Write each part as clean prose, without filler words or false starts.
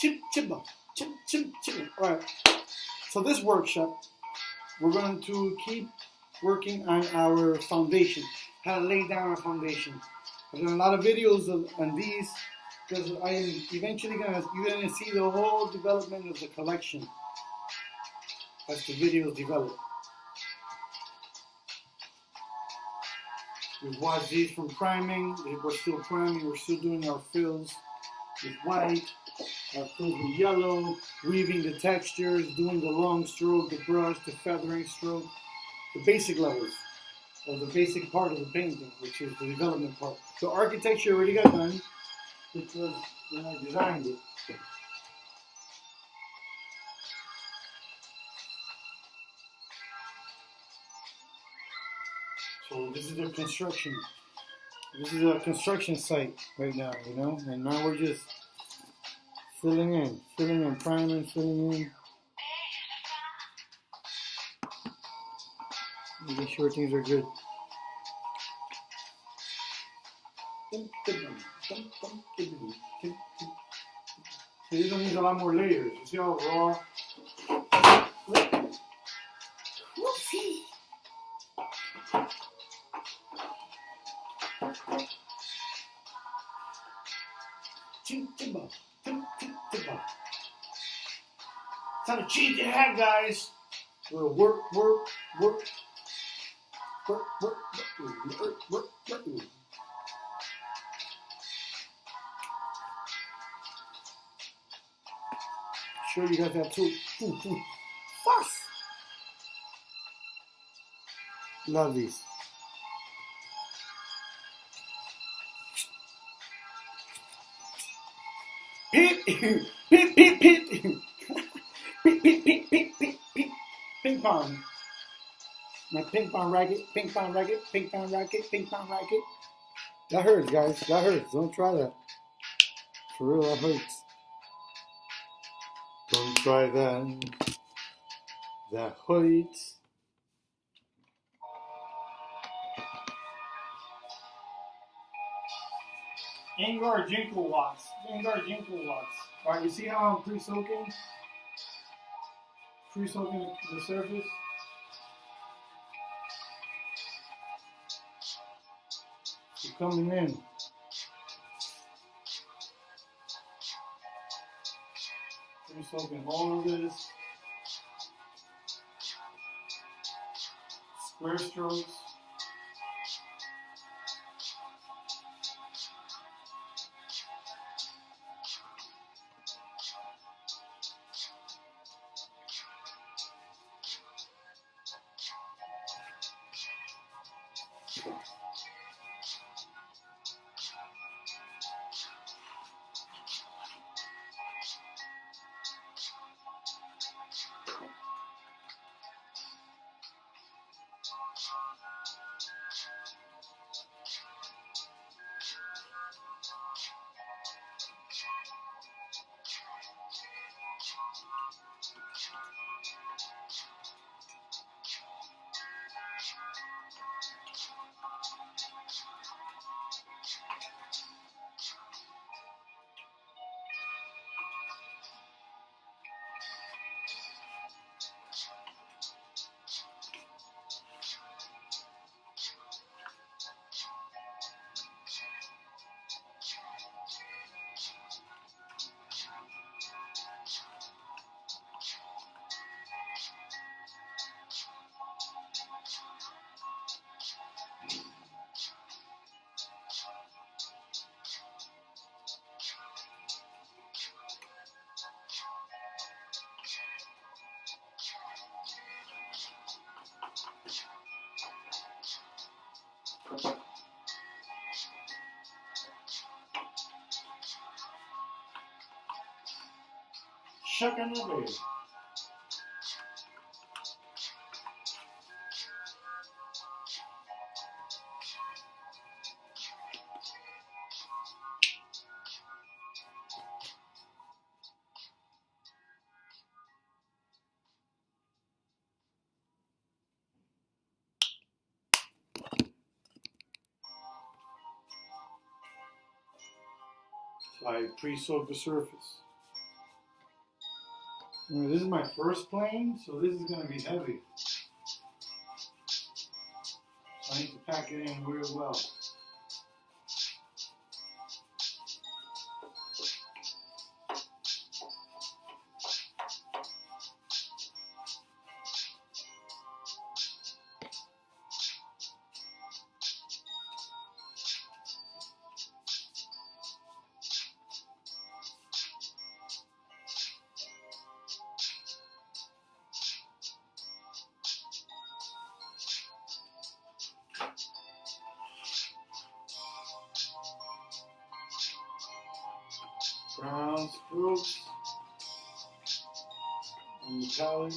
All right. So this workshop, we're going to keep working on our foundation, how to lay down our foundation. I've done a lot of videos on these because I am eventually you're gonna see the whole development of the collection as the videos develop. We've watched these from priming. We're still priming. We're still doing our fills with white, our fills with yellow, weaving the textures, doing the long stroke, the brush, the feathering stroke, the basic levels of the basic part of the painting, which is the development part. The architecture already got done, which was when I designed it. So this is the construction. This is a construction site right now, you know, and now we're just filling in, priming, filling in, making sure things are good. So this one needs a lot more layers. You see how raw? Whoopsie. It's not a cheat to have, guys. We're work. Sure, you guys have too. Fuss. Love these. Pit. Ping pong. My ping pong racket. That hurts, guys. That hurts. Don't try that. For real, that hurts. Don't try that. That hurts. Angar Jinkle Watts. Alright, you see how I'm pre-soaking? Pre-soaking the surface? You're coming in. Pre-soaking all of this. Square strokes. Shucking the baby. So I pre-soak the surface. This is my first plane, so this is going to be heavy. So I need to pack it in real well. Brown strokes on the palette.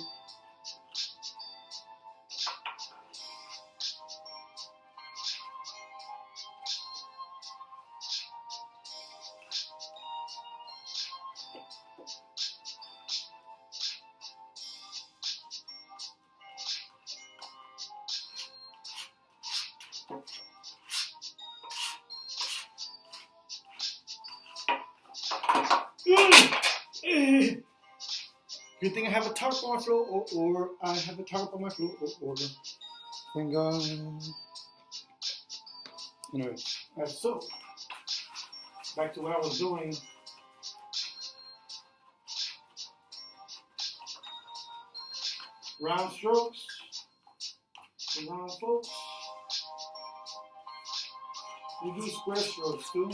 Good thing I have a tarp on my floor, or I have a tarp on my floor, or thank God. Anyway, so back to what I was doing. Round strokes, round folks. You do square strokes too.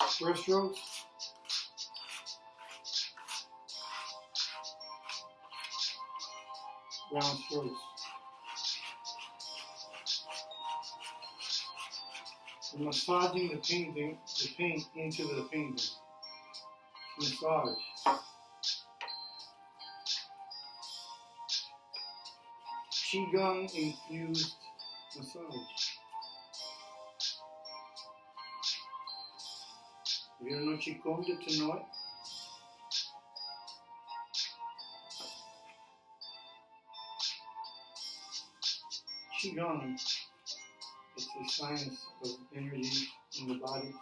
Square strokes. Round strokes. So massaging the paint into the painting. Massage. Qigong infused massage. If you don't know Qigong, get to know it. Qigong, it's a science of energy in the body.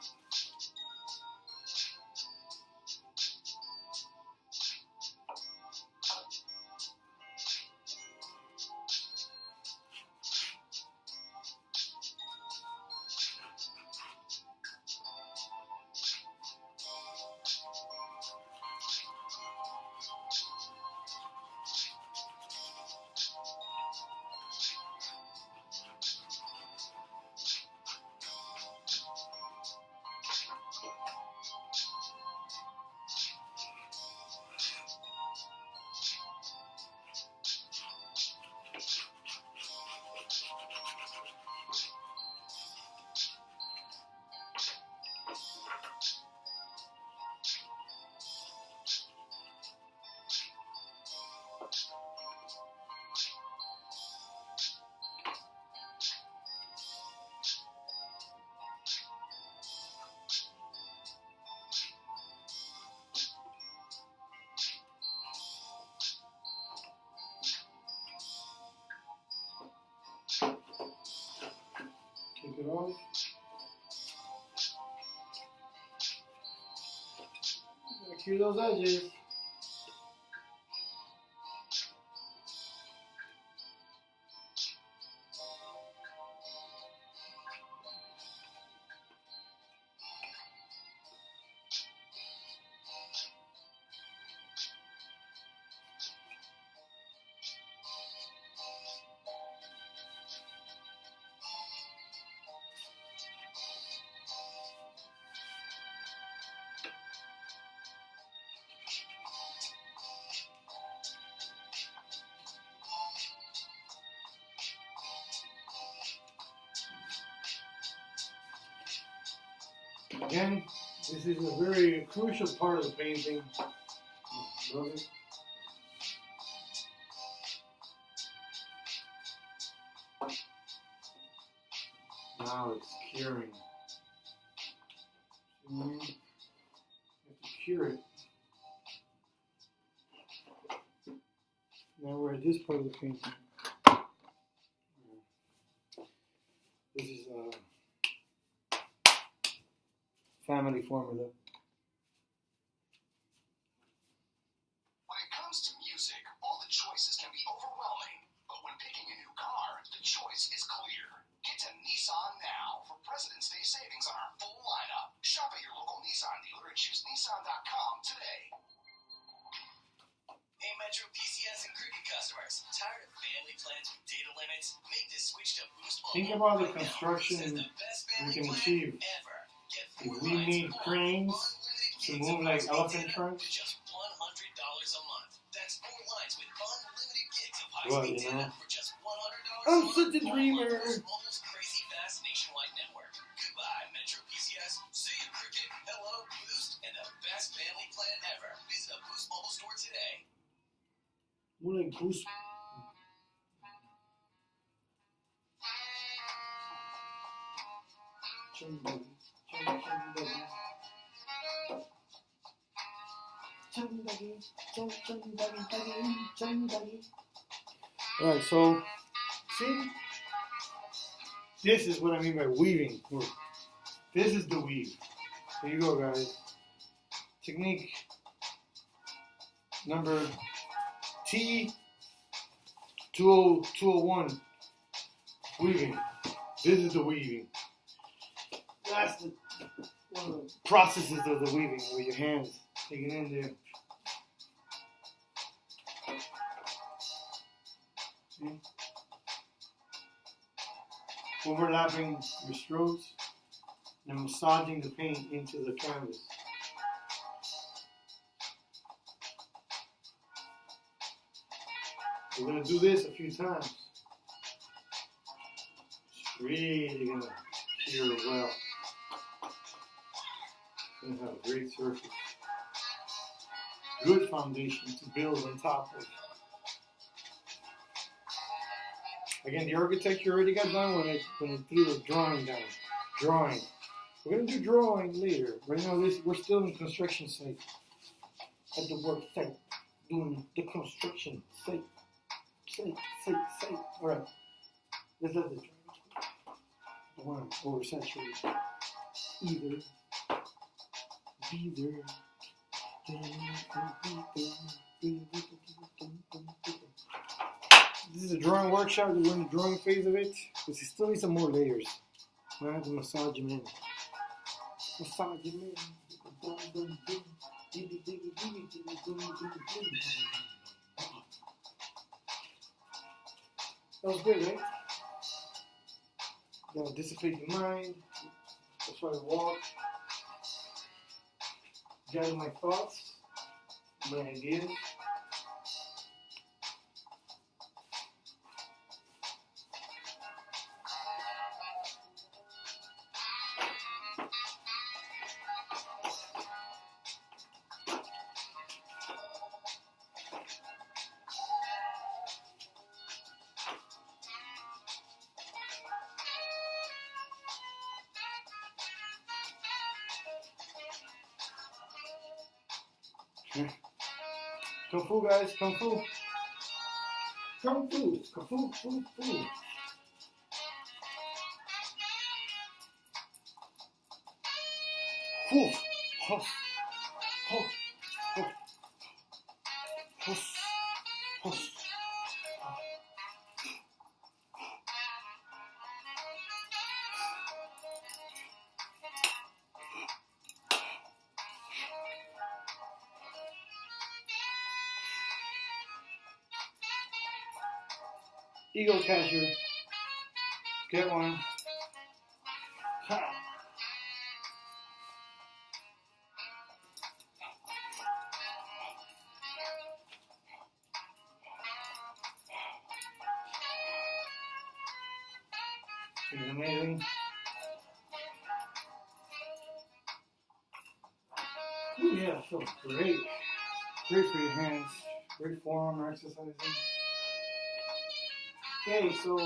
Take it off. Cue those edges. Again, this is a very crucial part of the painting. Love it. Now it's curing. You have to cure it. Now we're at this part of the painting. This is family formula. Think about the construction we can achieve if we need cranes to move like elephant trunks. Well, you know, I'm such a dreamer. More like Boost. Alright, so see, this is what I mean by weaving. This is the weave. Here you go, guys. Technique number T201. Weaving. This is the weaving. That's one of the processes of the weaving with your hands taking in there. See? Overlapping your strokes and massaging the paint into the canvas. We're going to do this a few times. It's really going to cure well. It's going to have a great surface. Good foundation to build on top of. Again, the architecture already got done when it threw the drawing down. Drawing. We're going to do drawing later. Right now, we're still in the construction site. At the work site. Doing the construction site. Site. All right. Let's let this dry. I don't want to oversaturate either. This is a drawing workshop. We're in the drawing phase of it. But you still need some more layers. I have to massage them in. Massage them in. That was good, right? Gotta dissipate your mind. That's why I walk. Gather my thoughts, my ideas. Kung Fu, guys, Kung Fu. Kung Fu, Kung Fu, Fu, Fu. Fu, Hus, Hus, Hus, Hus, Hus. Eagle catcher. Get one. Ha. It's amazing. Ooh, yeah, feels great. Great for your hands. Great forearm exercising. Okay, so I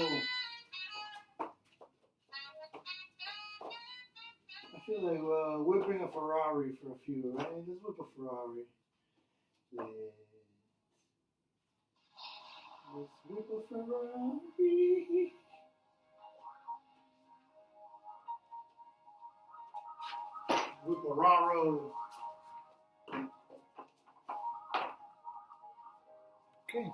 feel like whipping a Ferrari for a few, right? Let's whip a Ferrari. Let's whip a Ferrari. Whip a Raro. Okay.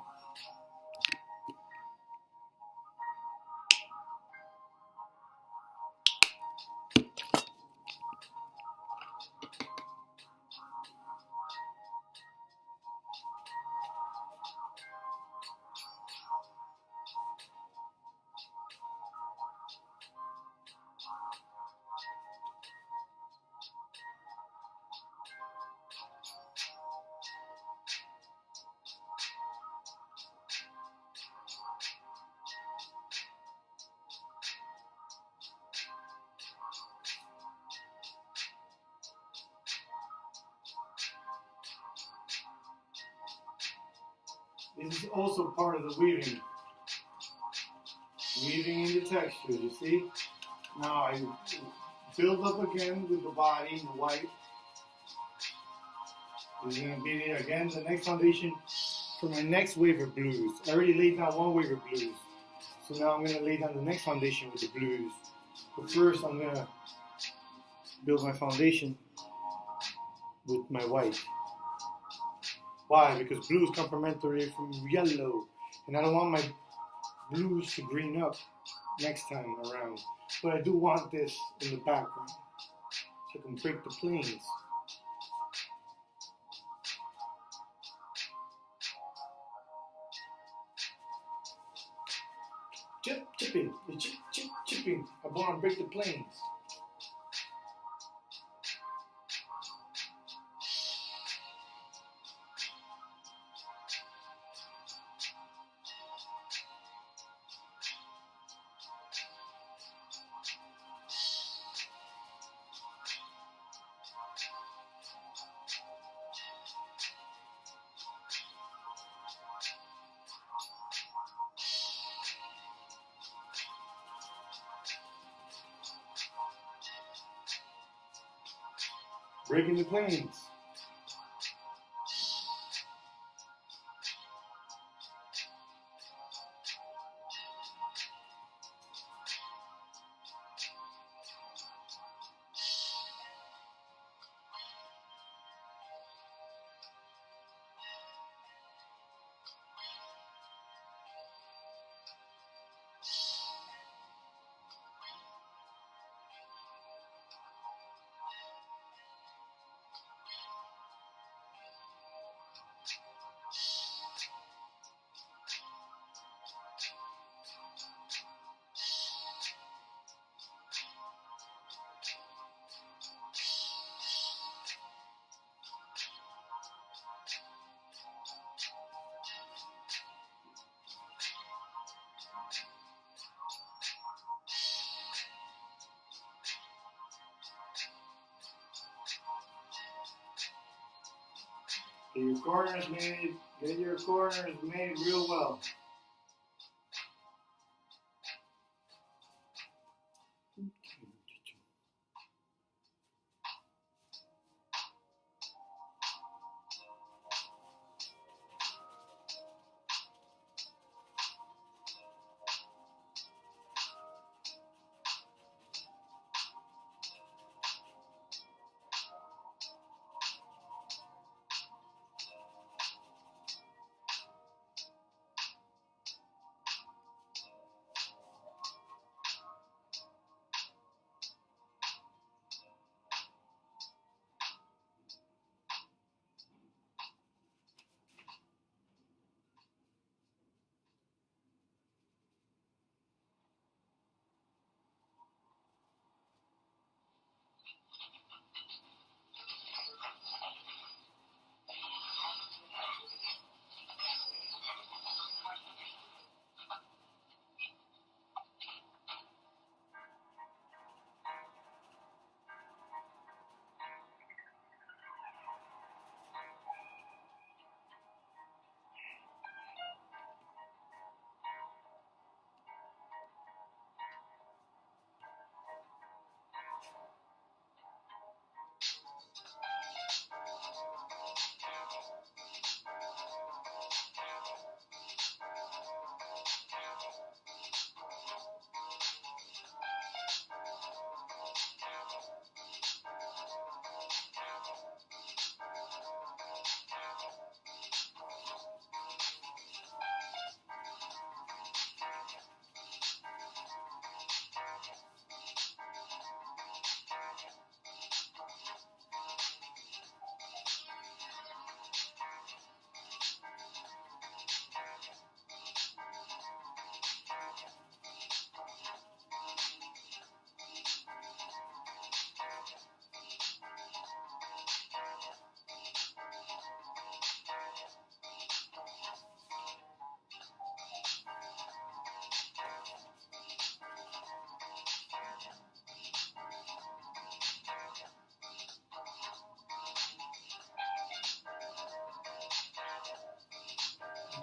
This is also part of the weaving. Weaving in the texture, you see? Now I build up again with the body, the white. This is going to be again the next foundation for my next wave of blues. I already laid down one wave of blues. So now I'm going to lay down the next foundation with the blues. But first I'm going to build my foundation with my white. Why? Because blue is complementary from yellow. And I don't want my blues to green up next time around. But I do want this in the background. So I can break the planes. Chipping, chipping. I want to break the planes. Breaking the planes. Get your corners made. Get your corners made real well.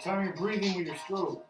Time your breathing with your stroke.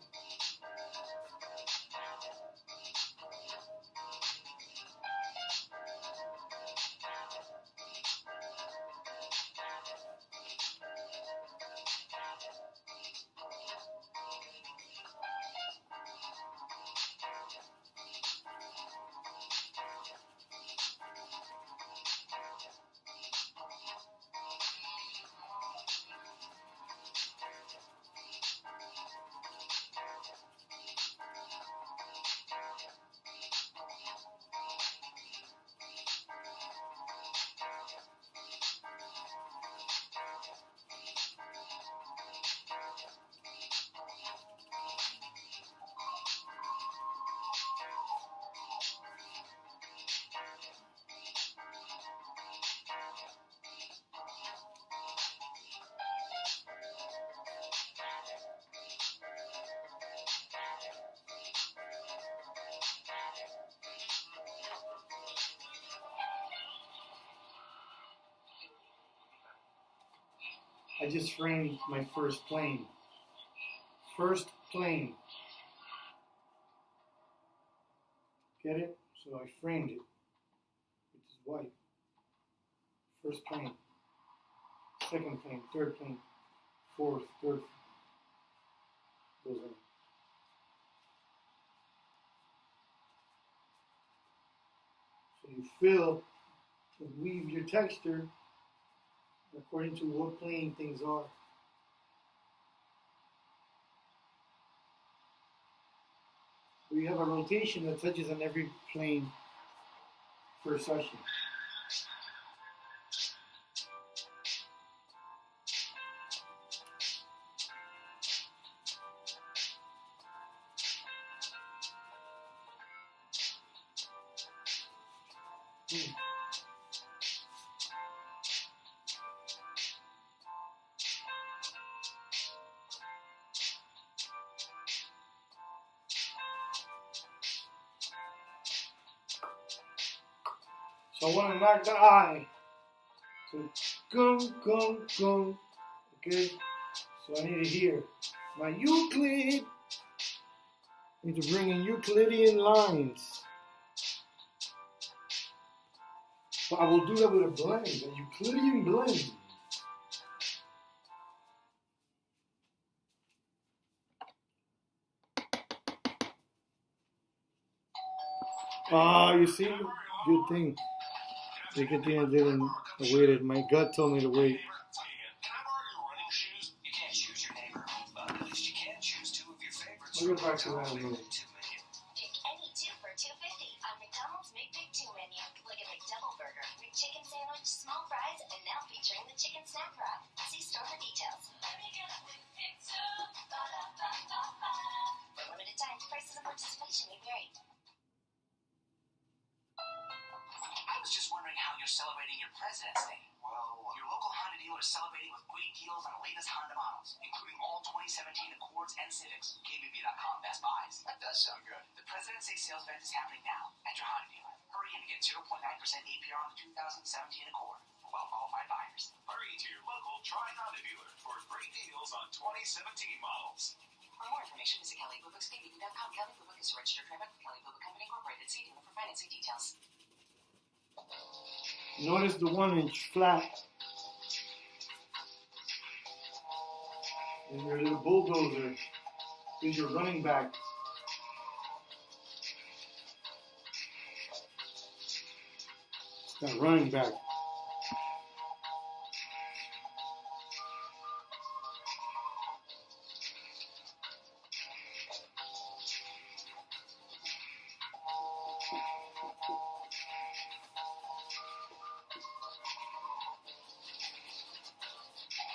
I just framed my first plane. First plane. Get it? So I framed it. Which is white. First plane. Second plane. Third plane. Fourth. Third. Goes on. So you fill and weave your texture according to what plane things are. We have a rotation that touches on every plane per session. So I want to knock the eye. So gung, gung, gung. Okay? So I need to hear my Euclid. I need to bring in Euclidean lines. But I will do that with a blend, a Euclidean blend. Ah, you see? Good thing. The good thing I didn't waited. My gut told me to wait. I'll go back to that in a minute. Pick any two for $2.50 on McDonald's McPick 2 menu. Like a McDouble burger, McChicken sandwich, small fries, and now featuring the chicken snap fry. See store for details. For limited time, prices and participation may vary. I was just wondering how you're celebrating your President's Day. Well, your local Honda dealer is celebrating with great deals on the latest Honda models, including all 2017 Accords and Civics. KBB.com Best Buys. That does sound good. The President's Day sales event is happening now at your Honda dealer. Hurry in to get 0.9% APR on the 2017 Accord for well-qualified buyers. Hurry to your local Tri-Honda dealer for great deals on 2017 models. For more information, visit Kelly Blue Book's KBB.com. Kelly Blue Book is a registered trademark of Kelly Blue Book Company Incorporated. See dealer for financing details. Notice the 1-inch flat. And your little bulldozer is your running back. It's that running back.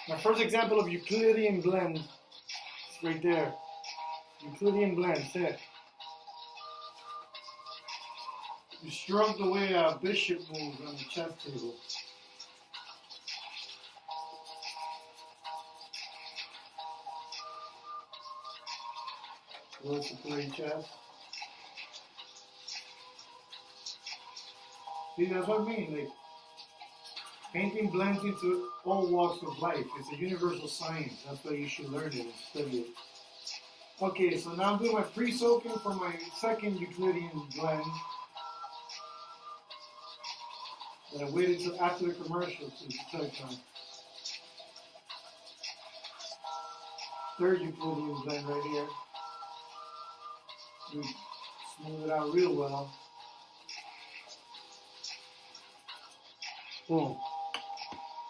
My first example of Euclidean blend is right there. Euclidean blend, set. You stroke the way a bishop moves on the chess table. Wants to play chess. See, that's what I mean. Like, Painting blends into all walks of life. It's a universal science. That's why you should learn it and study it. Okay, so now I'm doing my pre-soaking for my second Euclidean blend. And I waited until after the commercial to touch on. Third Euclidean blend right here. We smooth it out real well. Boom.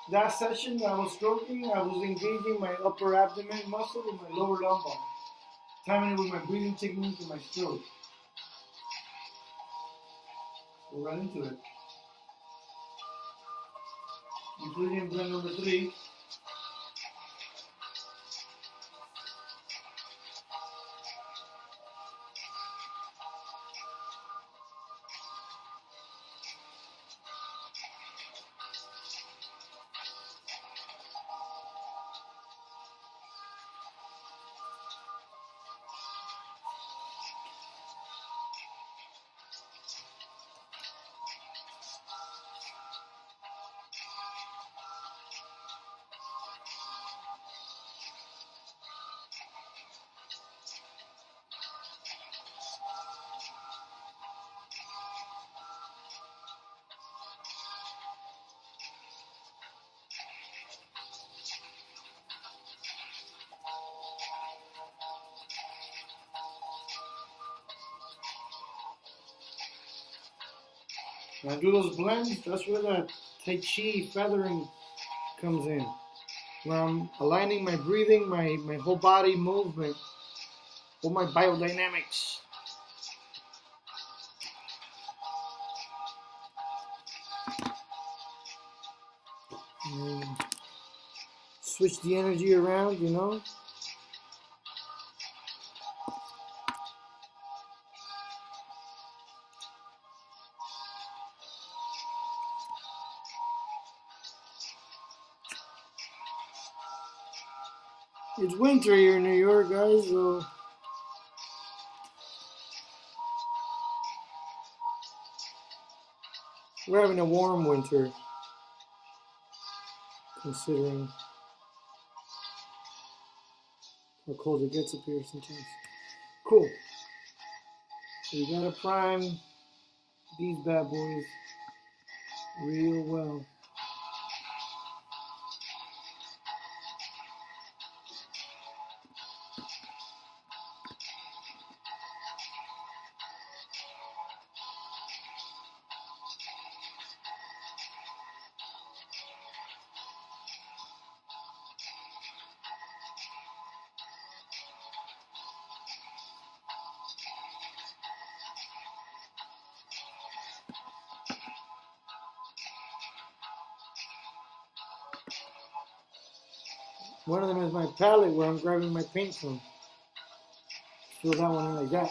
That session that I was stroking, I was engaging my upper abdomen muscle and my lower lumbar, timing it with my breathing technique and my stroke. We'll run into it. Euclidean blend number 3. When I do those blends, that's where the Tai Chi feathering comes in. Where I'm aligning my breathing, my whole body movement, all my biodynamics. And switch the energy around, you know. It's winter here in New York, guys, so we're having a warm winter, considering how cold it gets up here sometimes. Cool. So you gotta prime these bad boys real well. One of them is my palette where I'm grabbing my paint from. Fill that one in like that.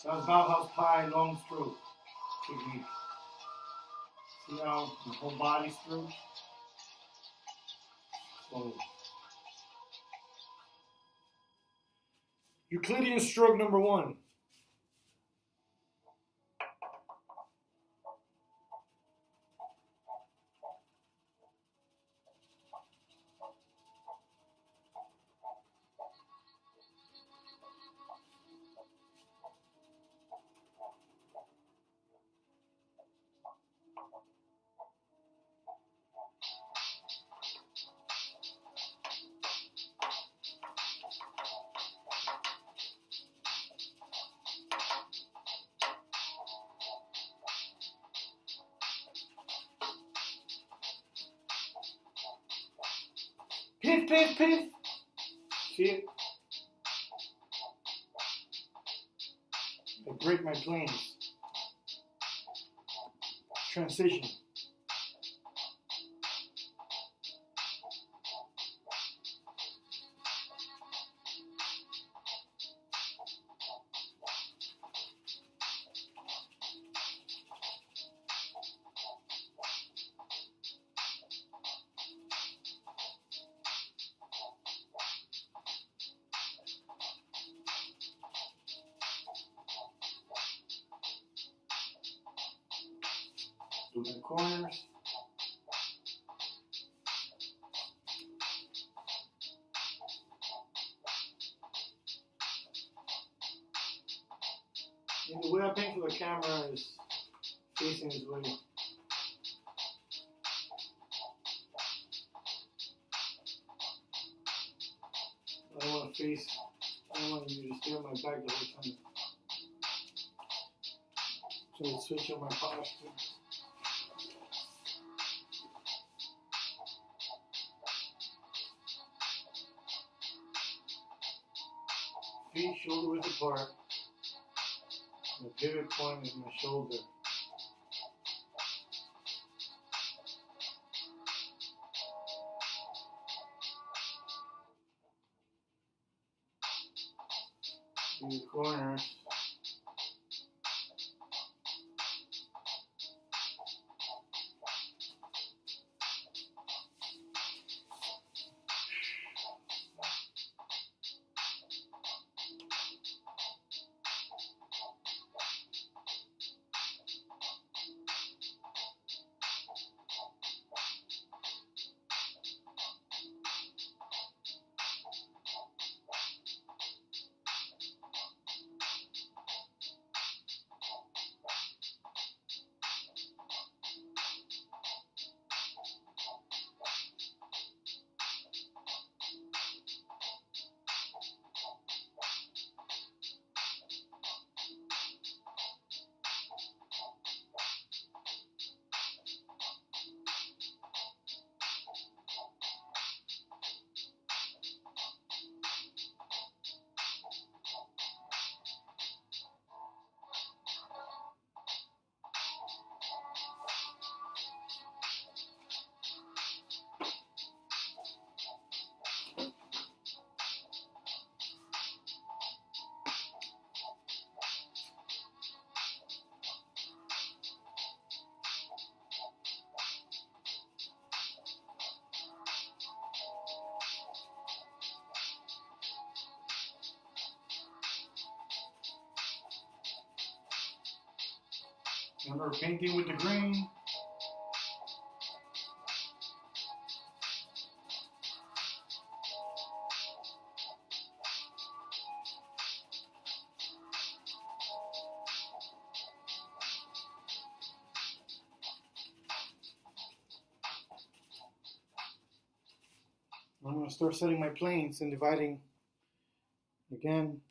That's Bauhaus Pie long stroke technique. See how the whole body stroke? So, Euclidean stroke number 1. Piff, piff, piff. See it? I break my planes. Transition. with the corners. And the way I paint for the camera is facing this way. I don't want to face, I don't want you to stare at my back the whole time. So I switch up my posture. Feet shoulder width apart. The pivot point is my shoulder. In the corners. Remember painting with the grain. I'm going to start setting my planes and dividing again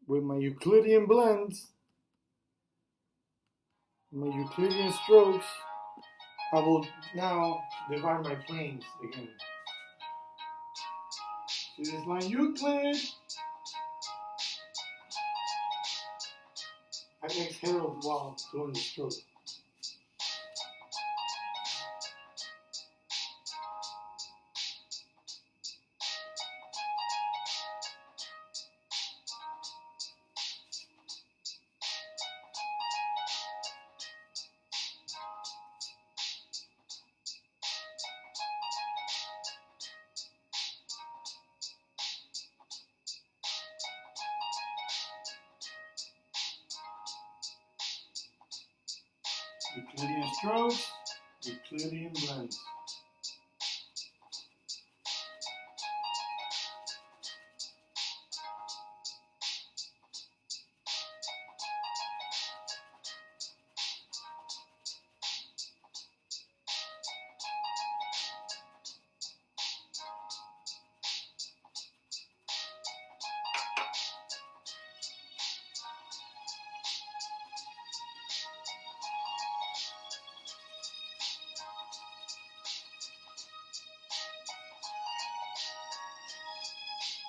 with my Euclidean blends. My Euclidean strokes, I will now divide my planes again. This is my Euclid. I exhaled while doing the stroke. Euclidean strokes, Euclidean blends.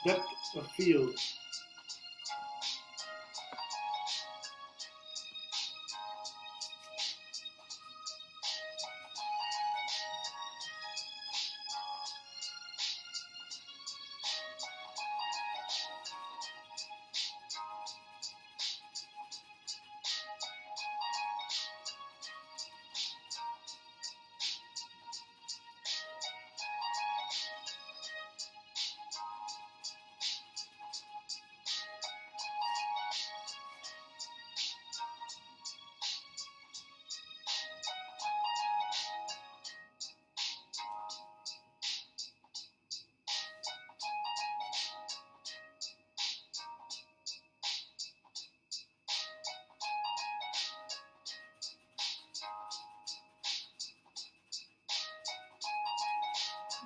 Depth of field.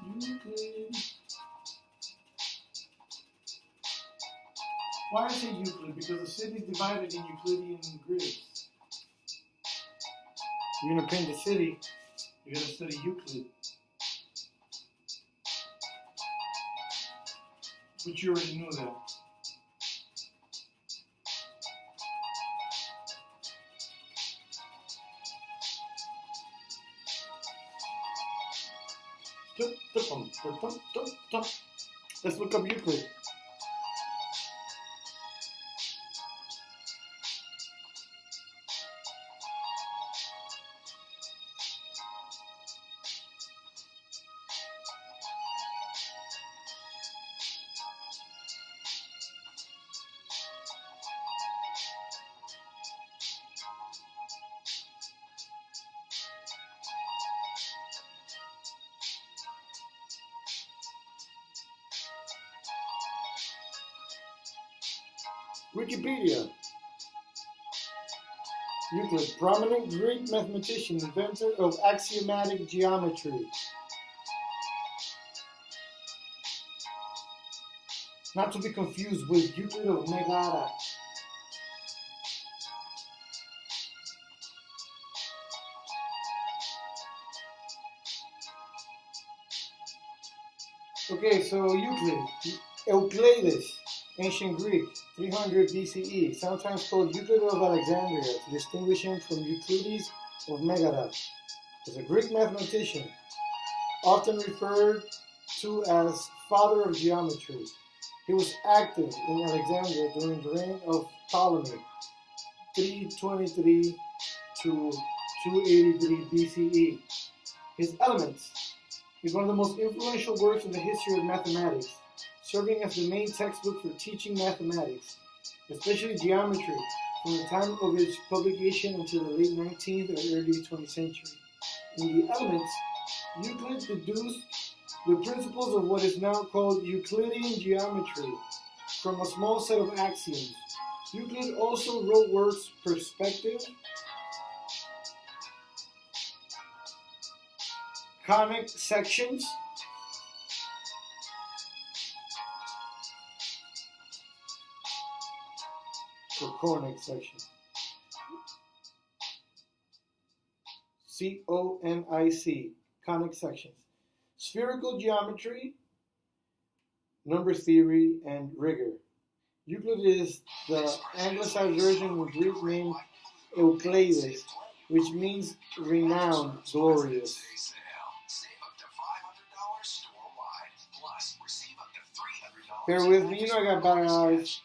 Euclid. Why I say Euclid? Because the city is divided in Euclidean grids. You're going to paint the city, you're going to study Euclid. But you already knew that. Let's look up Euclid. Wikipedia. Euclid, prominent Greek mathematician, inventor of axiomatic geometry. Not to be confused with Euclid of Megara. Okay, so Euclid, Euclides, ancient Greek, 300 BCE, sometimes called Euclid of Alexandria to distinguish him from Euclides of Megara, was a Greek mathematician, often referred to as father of geometry. He was active in Alexandria during the reign of Ptolemy, 323 to 283 BCE. His Elements is one of the most influential works in the history of mathematics, serving as the main textbook for teaching mathematics, especially geometry, from the time of its publication until the late 19th or early 20th century. In the Elements, Euclid deduced the principles of what is now called Euclidean geometry from a small set of axioms. Euclid also wrote works Perspective, Conic Sections, conic sections. C-O-N-I-C, conic sections. Spherical geometry, number theory, and rigor. Euclid is the anglicized version of the Greek name Euclides, which means renowned, glorious. Bear with me, you know I got bad eyes.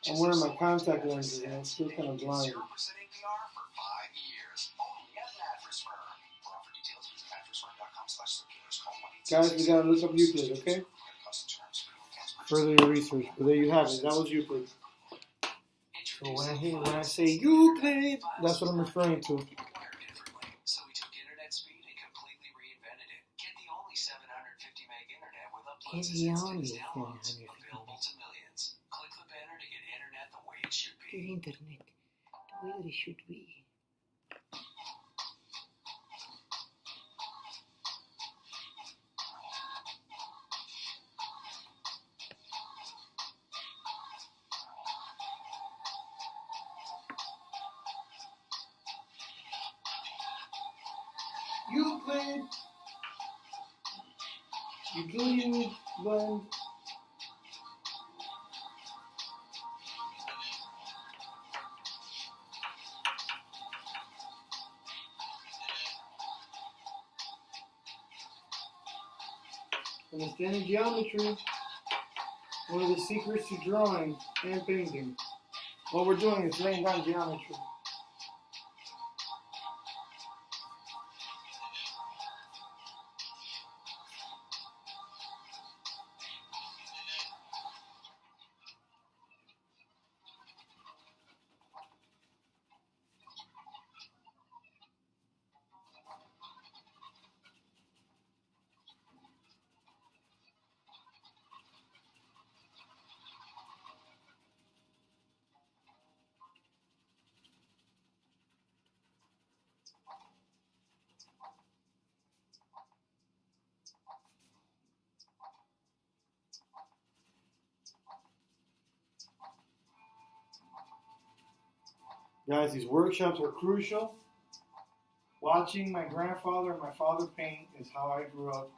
I'm wearing my contact lenses and I'm still kind of blind. Guys, we gotta look up Euclid, okay? Further your research. But there you have it. That was Euclid. So when I say Euclid, that's what I'm referring to. So we took internet speed and completely reinvented it. Get the only 750 meg internet with uploads and downloads available to millions. Click the banner to get internet the way it should be. Internet, the way that it should be. Euclid, Euclidean blend. Understanding geometry, one of the secrets to drawing and painting. What we're doing is laying down geometry. Guys, these workshops are crucial. Watching my grandfather and my father paint is how I grew up.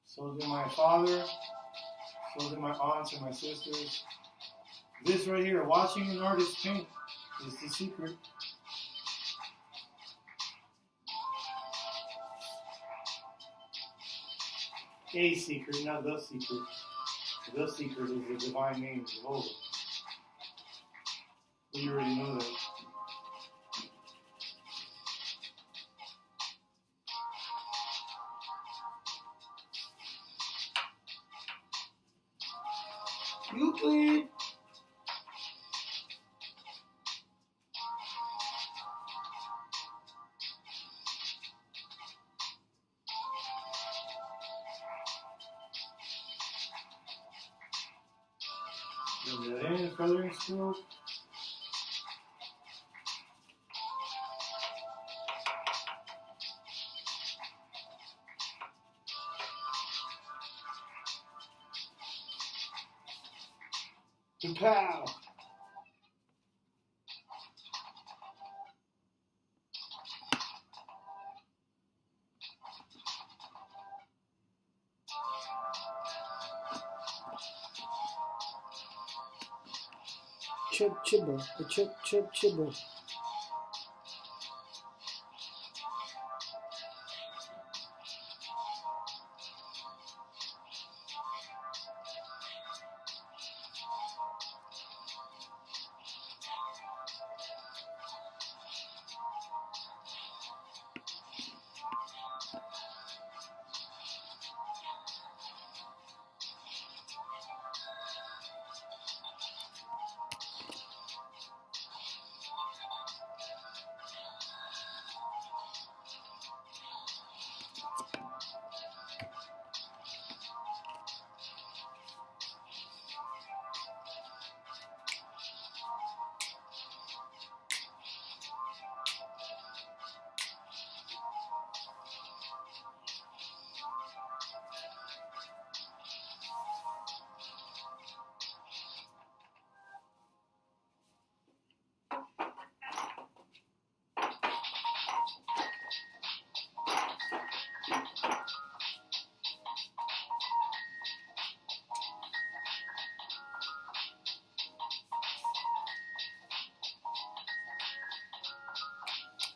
So did my father, so did my aunts and my sisters. This right here, watching an artist paint, is the secret. A secret, not the secret. The secret is the divine name, Jehovah. You already know that. Euclid! Bring that in, feathering stroke. Pow! Chip chibber, a chip chip chibber.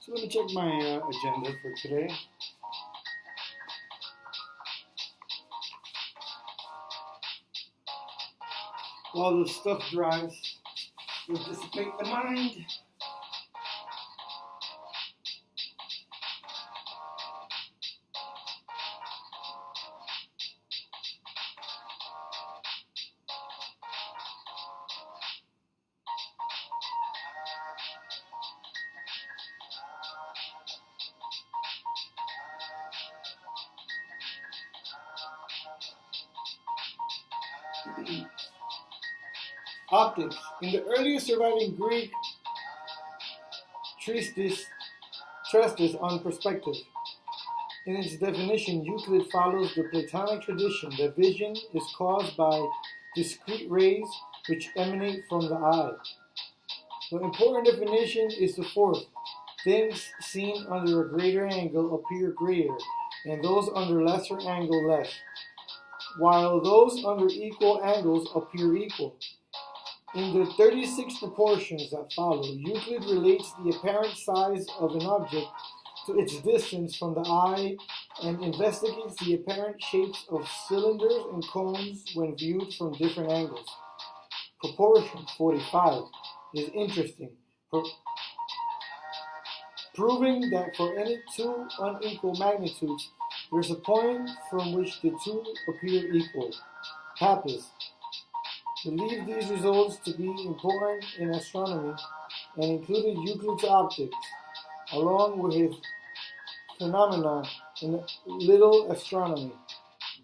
So let me check my agenda for today. While the stuff dries, we'll dissipate the mind. Optics. In the earliest surviving Greek treatise on perspective, in its definition, Euclid follows the Platonic tradition that vision is caused by discrete rays which emanate from the eye. The important definition is the fourth. Things seen under a greater angle appear greater, and those under lesser angle less, while those under equal angles appear equal. In the 36 proportions that follow, Euclid relates the apparent size of an object to its distance from the eye and investigates the apparent shapes of cylinders and cones when viewed from different angles. Proportion 45 is interesting, proving that for any two unequal magnitudes, there is a point from which the two appear equal. Pappus believed these results to be important in astronomy and included Euclid's optics, along with his phenomena in Little Astronomy,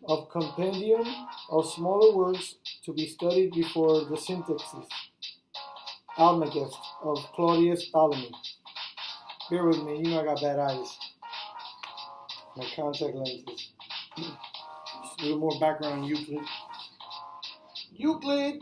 of compendium of smaller works to be studied before the Syntaxis, Almagest of Claudius Ptolemy. Bear with me, you know I got bad eyes. My contact lenses. Just a little more background on Euclid. Euclid!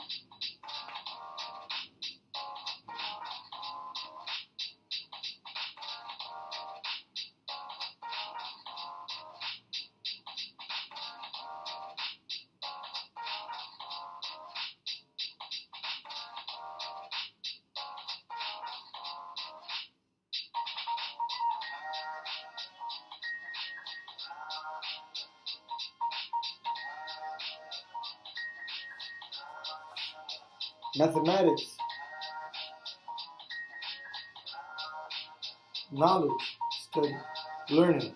Mathematics. Knowledge, study, learning.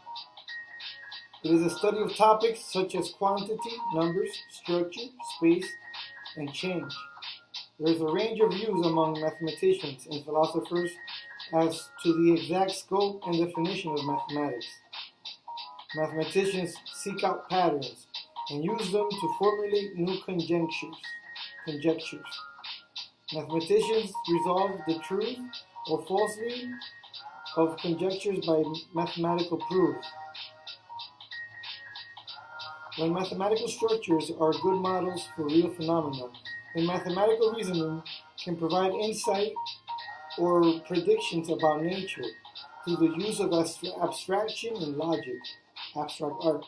It is a study of topics such as quantity, numbers, structure, space, and change. There is a range of views among mathematicians and philosophers as to the exact scope and definition of mathematics. Mathematicians seek out patterns and use them to formulate new conjectures. Mathematicians resolve the truth or falsity of conjectures by mathematical proof. When mathematical structures are good models for real phenomena, and mathematical reasoning can provide insight or predictions about nature through the use of abstraction and logic, abstract art.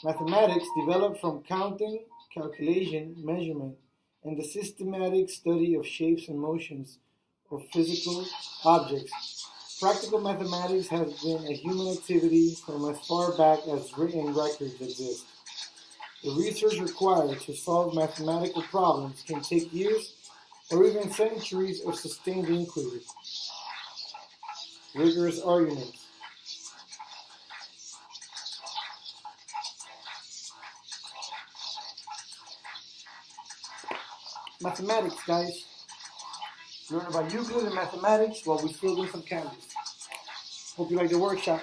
Mathematics developed from counting, calculation, measurement, and the systematic study of shapes and motions of physical objects. Practical mathematics has been a human activity from as far back as written records exist. The research required to solve mathematical problems can take years or even centuries of sustained inquiry. Rigorous arguments. Mathematics, guys. Learn about Euclid and mathematics while we still do some candies. Hope you like the workshop.